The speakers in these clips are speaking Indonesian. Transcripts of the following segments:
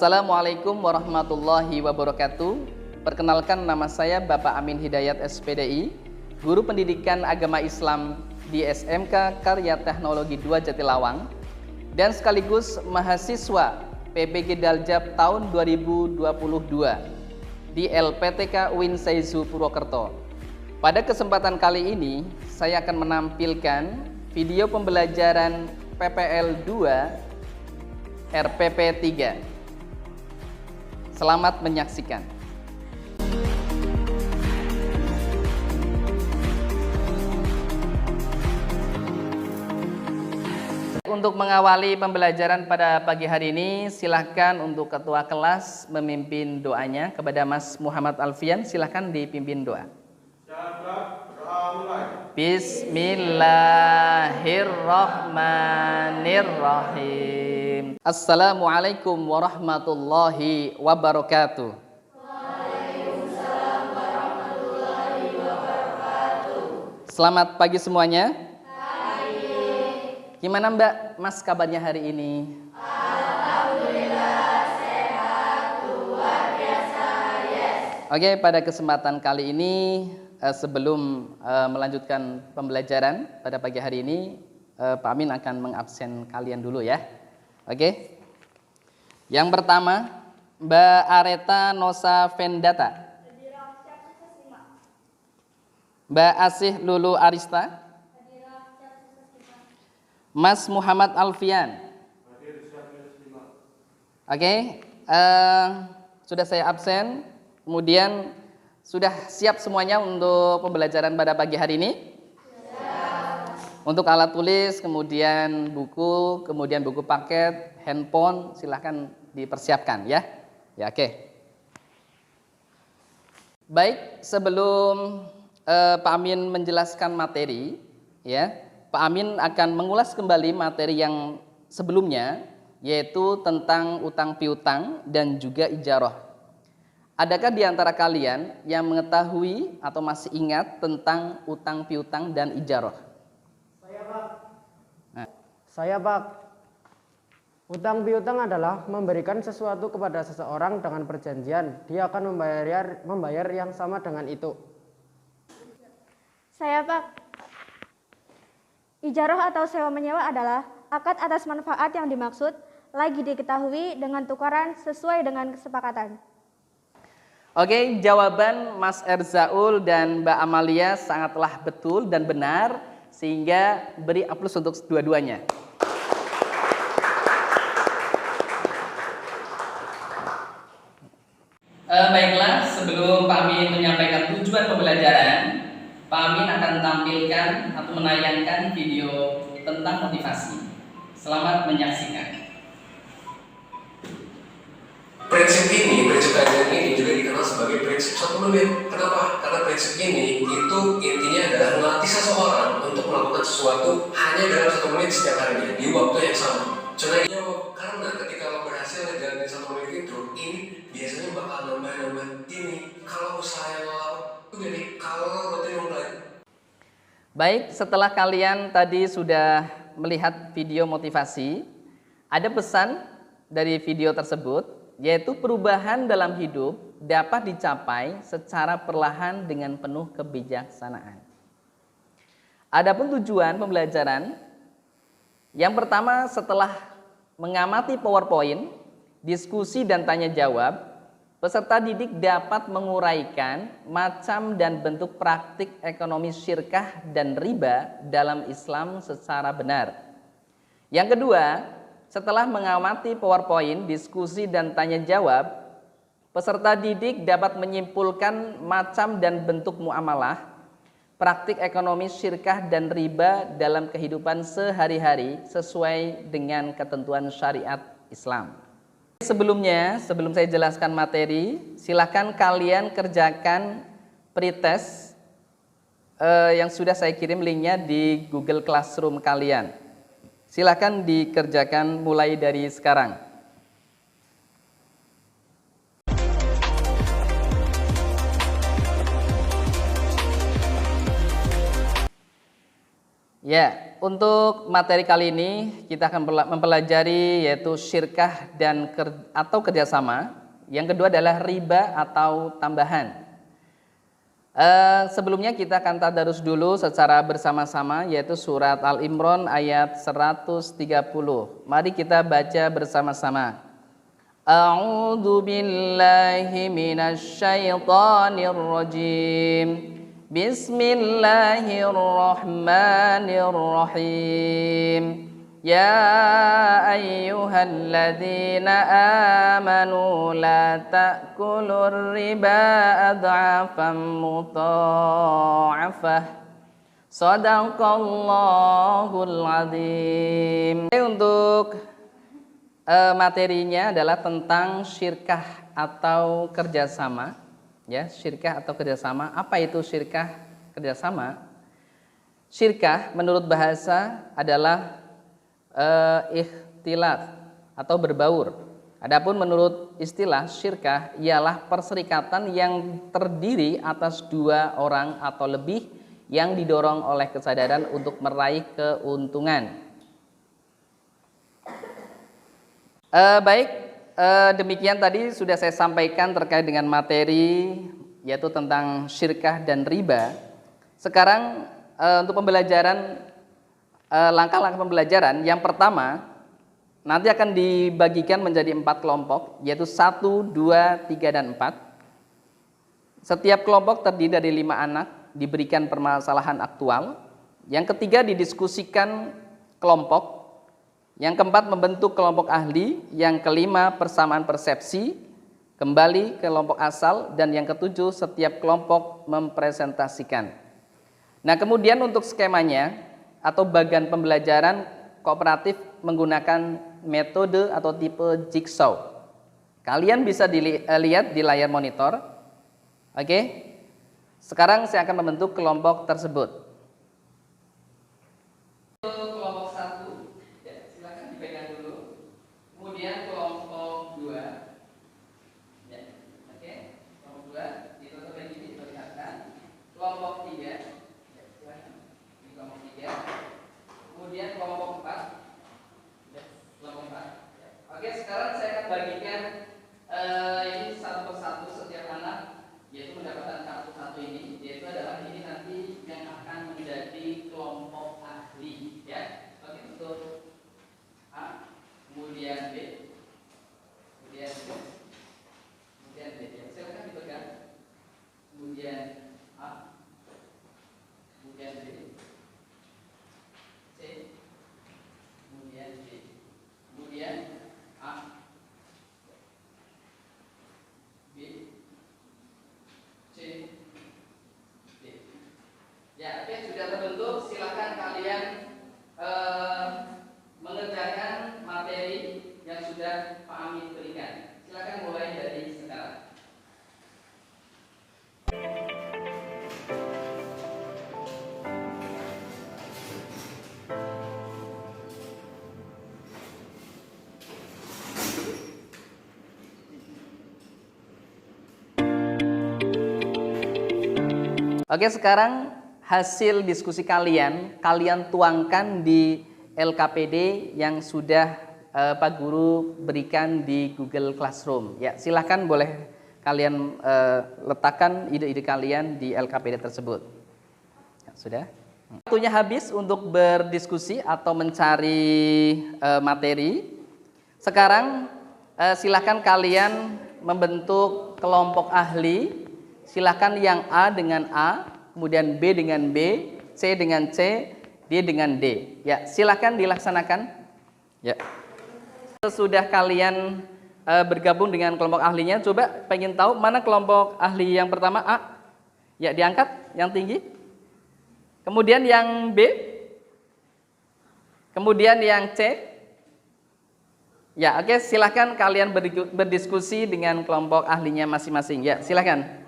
Assalamualaikum warahmatullahi wabarakatuh. Perkenalkan, nama saya Bapak Amin Hidayat SPDI, Guru Pendidikan Agama Islam di SMK Karya Teknologi 2 Jatilawang dan sekaligus mahasiswa PBG Daljab tahun 2022 di LPTK UIN Saizu Purwokerto. Pada kesempatan kali ini saya akan menampilkan video pembelajaran PPL 2 RPP 3. Selamat menyaksikan. Untuk mengawali pembelajaran pada pagi hari ini, silahkan untuk ketua kelas memimpin doanya kepada Mas Muhammad Alfian. Silahkan dipimpin doa. Bismillahirrahmanirrahim. Assalamualaikum warahmatullahi wabarakatuh. Waalaikumsalam warahmatullahi wabarakatuh. Selamat pagi semuanya. Gimana Mbak, Mas kabarnya hari ini? Alhamdulillah sehat, luar biasa, yes. Oke, pada kesempatan kali ini sebelum melanjutkan pembelajaran pada pagi hari ini, Pak Amin akan mengabsen kalian dulu ya. Oke. Yang pertama, Mbak Areta Nosa Vendata. Mbak Asih Lulu Arista. Mas Muhammad Alfian. Oke, sudah saya absen. Kemudian sudah siap semuanya untuk pembelajaran pada pagi hari ini? Untuk alat tulis, kemudian buku paket, handphone, silahkan dipersiapkan ya. Ya, oke. Baik, sebelum Pak Amin menjelaskan materi, ya, Pak Amin akan mengulas kembali materi yang sebelumnya, yaitu tentang utang piutang dan juga ijarah. Adakah di antara kalian yang mengetahui atau masih ingat tentang utang piutang dan ijarah? Saya, Pak. Saya, Pak. Utang piutang adalah memberikan sesuatu kepada seseorang dengan perjanjian dia akan membayar yang sama dengan itu. Saya, Pak. Ijarah atau sewa menyewa adalah akad atas manfaat yang dimaksud lagi diketahui dengan tukaran sesuai dengan kesepakatan. Oke, jawaban Mas Erzaul dan Mbak Amalia sangatlah betul dan benar, sehingga beri aplaus untuk dua-duanya. Baiklah, sebelum Pak Amin menyampaikan tujuan pembelajaran, Pak Amin akan tampilkan atau menayangkan video tentang motivasi. Selamat menyaksikan. Prinsip kajian ini juga dikenal sebagai prinsip 1 menit. Kenapa? Karena prinsip ini itu intinya adalah melatih seseorang untuk melakukan sesuatu hanya dalam 1 menit setiap harinya di waktu yang sama. Contohnya jawab, karena ketika lo berhasil ngejalanin 1 menit itu, ini biasanya bakal nambah ini. Kalau saya lo itu jadi kalau rutin mulai. Baik, setelah kalian tadi sudah melihat video motivasi, ada pesan dari video tersebut, yaitu perubahan dalam hidup dapat dicapai secara perlahan dengan penuh kebijaksanaan. Adapun tujuan pembelajaran, yang pertama setelah mengamati PowerPoint, diskusi dan tanya jawab, peserta didik dapat menguraikan macam dan bentuk praktik ekonomi syirkah dan riba dalam Islam secara benar. Yang kedua, setelah mengamati PowerPoint, diskusi dan tanya jawab, peserta didik dapat menyimpulkan macam dan bentuk muamalah, praktik ekonomi syirkah dan riba dalam kehidupan sehari-hari sesuai dengan ketentuan syariat Islam. Sebelum saya jelaskan materi, silakan kalian kerjakan pretest yang sudah saya kirim linknya di Google Classroom kalian. Silakan dikerjakan mulai dari sekarang. Ya, untuk materi kali ini kita akan mempelajari yaitu syirkah dan atau kerjasama. Yang kedua adalah riba atau tambahan. Sebelumnya kita akan tadarus dulu secara bersama-sama yaitu surat Al-Imran ayat 130. Mari kita baca bersama-sama. A'udzu billahi minasy syaithanir rajim. Bismillahirrahmanirrahim. Ya ayyuhalladzina amanu la ta'kulur riba adhafan mudha'afah. Shadaqallahul azim. Untuk materinya adalah tentang syirkah atau kerjasama. Ya, syirkah atau kerjasama. Apa itu syirkah kerjasama? Syirkah menurut bahasa adalah ikhtilat atau berbaur. Adapun menurut istilah syirkah ialah perserikatan yang terdiri atas dua orang atau lebih yang didorong oleh kesadaran untuk meraih keuntungan. Demikian tadi sudah saya sampaikan terkait dengan materi yaitu tentang syirkah dan riba. Sekarang untuk pembelajaran langkah-langkah pembelajaran yang pertama nanti akan dibagikan menjadi 4 kelompok yaitu 1, 2, 3, dan 4. Setiap kelompok terdiri dari 5 anak diberikan permasalahan aktual. Yang ketiga didiskusikan kelompok. Yang keempat membentuk kelompok ahli. Yang kelima persamaan persepsi kembali ke kelompok asal. Dan yang ketujuh setiap kelompok mempresentasikan. Nah kemudian untuk skemanya atau bagian pembelajaran kooperatif menggunakan metode atau tipe jigsaw. Kalian bisa dilihat di layar monitor. Oke. Sekarang saya akan membentuk kelompok tersebut. Kelompok 1, ya, silakan dipegang dulu. Kemudian kelompok 2. Ya, oke. Kelompok 2 ditutup begini diperlihatkan. Kelompok 3. Ya, silakan. Ini kelompok 3. Kemudian kelompok 4. Ya, kelompok 4. Ya. Oke, sekarang saya akan bagikan ini satu persatu setiap anak yaitu mendapatkan kartu satu ini, yaitu adalah ini nanti yang akan menjadi kelompok ahli, ya. Oke, untuk A, kemudian B, kemudian C, kemudian D. Ya, silakan dipegang. Kemudian A, kemudian B, C, kemudian D, kemudian A, B, C, D. Ya, oke, sudah terbentuk. Silakan kalian mengerjakan materi yang sudah Pak Amin berikan. Silakan mulai dari sekarang. Oke, sekarang hasil diskusi kalian tuangkan di LKPD yang sudah Pak Guru berikan di Google Classroom. Ya, silahkan boleh kalian letakkan ide-ide kalian di LKPD tersebut. Ya, sudah. Waktunya habis untuk berdiskusi atau mencari materi. Sekarang silahkan kalian membentuk kelompok ahli. Silahkan yang A dengan A, kemudian B dengan B, C dengan C, D dengan D. Ya, silahkan dilaksanakan. Ya. Sesudah kalian bergabung dengan kelompok ahlinya, coba pengen tahu mana kelompok ahli yang pertama A? Ya, diangkat yang tinggi. Kemudian yang B. Kemudian yang C. Ya, oke, silahkan kalian berdiskusi dengan kelompok ahlinya masing-masing. Ya, silahkan.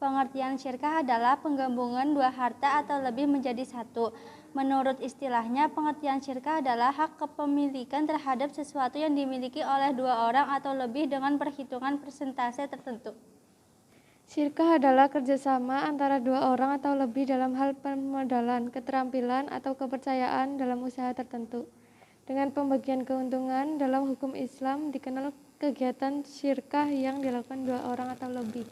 Pengertian syirkah adalah penggabungan dua harta atau lebih menjadi satu. Menurut istilahnya, pengertian syirkah adalah hak kepemilikan terhadap sesuatu yang dimiliki oleh dua orang atau lebih dengan perhitungan persentase tertentu. Syirkah adalah kerjasama antara dua orang atau lebih dalam hal permodalan, keterampilan, atau kepercayaan dalam usaha tertentu. Dengan pembagian keuntungan, dalam hukum Islam dikenal kegiatan syirkah yang dilakukan dua orang atau lebih.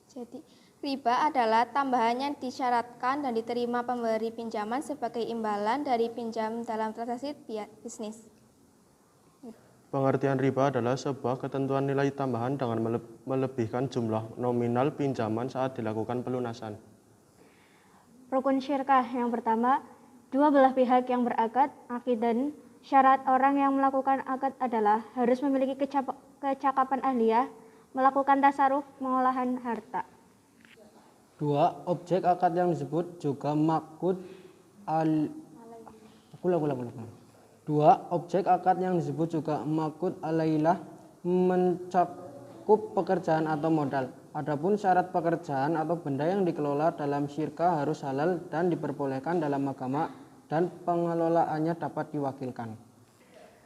Jadi, riba adalah tambahan yang disyaratkan dan diterima pemberi pinjaman sebagai imbalan dari pinjam dalam transaksi bisnis. Pengertian riba adalah sebuah ketentuan nilai tambahan dengan melebihkan jumlah nominal pinjaman saat dilakukan pelunasan. Rukun syirkah yang pertama, dua belah pihak yang berakad, aqidan. Syarat orang yang melakukan akad adalah harus memiliki kecakapan ahliyah, melakukan tasarruf, pengolahan harta. Dua, objek akad yang disebut juga makud Dua, objek akad yang disebut juga makud alailah mencakup pekerjaan atau modal. Adapun syarat pekerjaan atau benda yang dikelola dalam syirkah harus halal dan diperbolehkan dalam agama dan pengelolaannya dapat diwakilkan.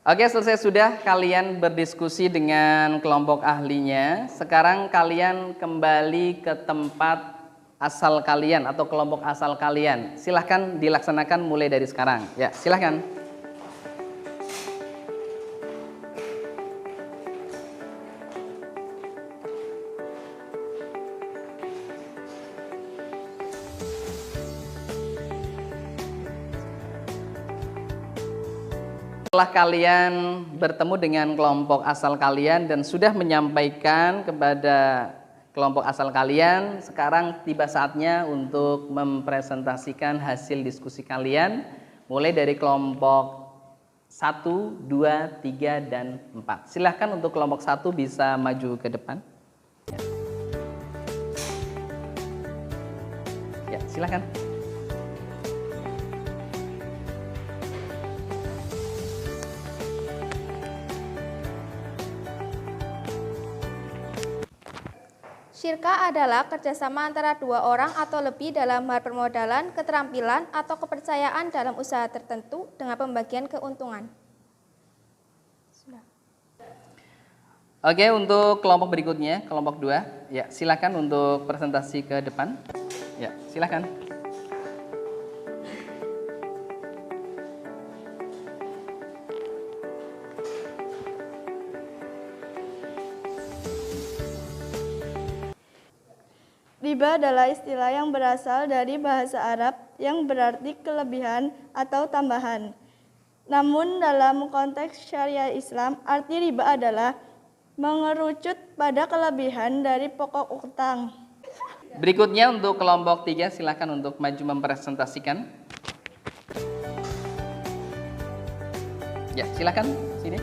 Oke, selesai sudah kalian berdiskusi dengan kelompok ahlinya. Sekarang kalian kembali ke tempat asal kalian atau kelompok asal kalian. Silahkan dilaksanakan mulai dari sekarang. Ya, silahkan. Setelah kalian bertemu dengan kelompok asal kalian dan sudah menyampaikan kepada kelompok asal kalian, sekarang tiba saatnya untuk mempresentasikan hasil diskusi kalian mulai dari kelompok 1, 2, 3, dan 4. Silahkan untuk kelompok 1 bisa maju ke depan. Ya, silahkan. Syirkah adalah kerjasama antara dua orang atau lebih dalam hal permodalan, keterampilan, atau kepercayaan dalam usaha tertentu dengan pembagian keuntungan. Oke, untuk kelompok berikutnya, kelompok 2, ya silakan untuk presentasi ke depan. Ya, silakan. Riba adalah istilah yang berasal dari bahasa Arab yang berarti kelebihan atau tambahan. Namun dalam konteks syariat Islam, arti riba adalah mengerucut pada kelebihan dari pokok utang. Berikutnya untuk kelompok 3, silakan untuk maju mempresentasikan. Ya, silakan sini.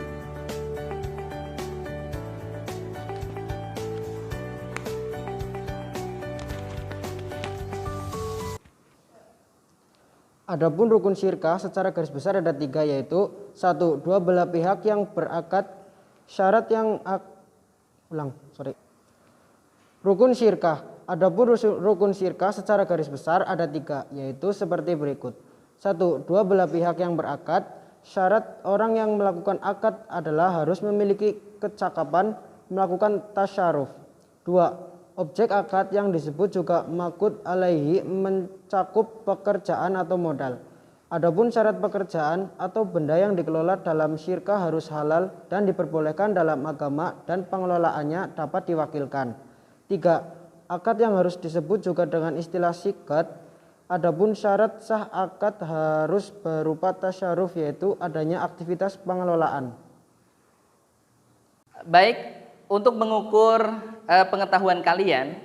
Adapun rukun syirkah secara garis besar ada 3, yaitu 1. Dua belah pihak yang berakad. Syarat yang Rukun syirkah. Adapun rukun syirkah secara garis besar ada 3, yaitu seperti berikut. 1. Dua belah pihak yang berakad. Syarat orang yang melakukan akad adalah harus memiliki kecakapan melakukan tasyaruf. 2. Objek akad yang disebut juga makud alaihi mencakup pekerjaan atau modal. Adapun syarat pekerjaan atau benda yang dikelola dalam syirkah harus halal dan diperbolehkan dalam agama dan pengelolaannya dapat diwakilkan. 3. Akad yang harus disebut juga dengan istilah sikat. Adapun syarat sah akad harus berupa tasyaruf, yaitu adanya aktivitas pengelolaan. Baik, untuk mengukur pengetahuan kalian,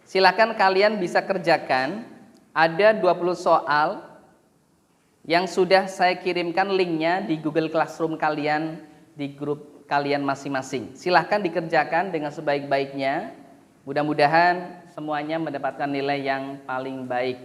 silakan kalian bisa kerjakan. Ada 20 soal yang sudah saya kirimkan linknya di Google Classroom kalian, di grup kalian masing-masing. Silahkan dikerjakan dengan sebaik-baiknya. Mudah-mudahan semuanya mendapatkan nilai yang paling baik.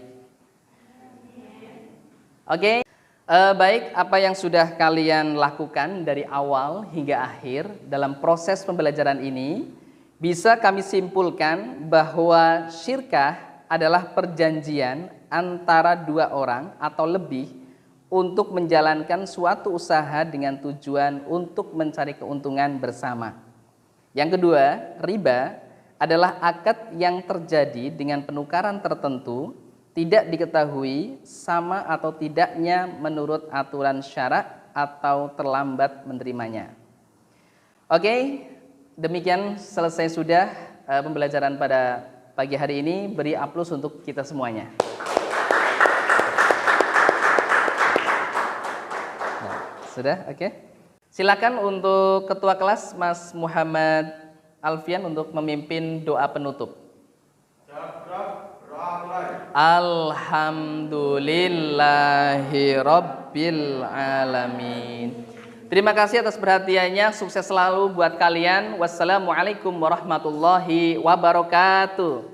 Oke. Baik, apa yang sudah kalian lakukan dari awal hingga akhir dalam proses pembelajaran ini bisa kami simpulkan bahwa syirkah adalah perjanjian antara dua orang atau lebih untuk menjalankan suatu usaha dengan tujuan untuk mencari keuntungan bersama. Yang kedua, riba adalah akad yang terjadi dengan penukaran tertentu, tidak diketahui sama atau tidaknya menurut aturan syarak atau terlambat menerimanya. Oke, demikian selesai sudah pembelajaran pada pagi hari ini. Beri aplaus untuk kita semuanya. Nah, sudah, oke. Silakan untuk ketua kelas Mas Muhammad Alfian untuk memimpin doa penutup. Alhamdulillahi Rabbil Alamin. Terima kasih atas perhatiannya. Sukses selalu buat kalian. Wassalamualaikum warahmatullahi wabarakatuh.